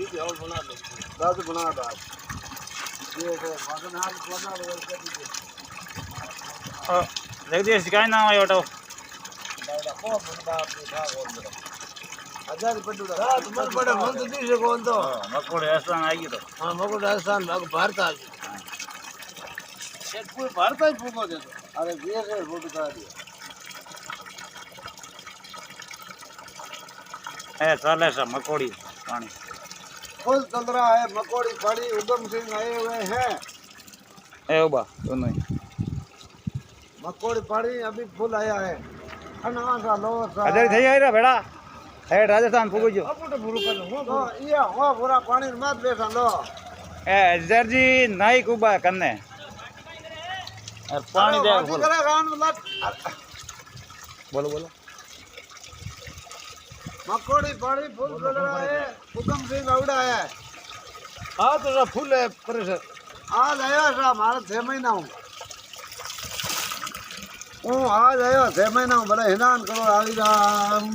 दाद बना दाद ये है मगन हाल बना लो कर दीजिए जगदीश काय नाव आहे वाटो दादा को बंदा बैठा बोल दो हजार पट्टू दादा तुम्हारे बड़े मन तो दिसे कौन तो મકોડ આસાન આવી ગયો हां मको राजस्थान भाग भारत आ एक पूरे भारत ही फूको दे दो अरे ये से फोटो का दिया એ ચાલે છે મકોડી પાણી फुल चल रहा है मकोड़ी पड़ी उधम सिंह आए हुए हैं એ ઉભા दोनों मकोड़ी पड़ी अभी फुल आया है अनवा सा लो सा અજય થઈ આવી રહ્યા ભેડા હે રાજસ્થાન ફૂગી ગયો तो ये हो पूरा पानी मत बैठा लो એ અજયજી નાઈ કુબા કન્ને પાણી દે ફૂલ करे रान मत બોલો બોલો मकोड़ी पड़ी फुल चल रहा है उधम सिंह उड़ा है हाँ तो फुल है प्रेशर आज आया सा हमारा 6 महीना हूँ आज आया 6 महीना हूँ बड़ा हैरान करो आई राम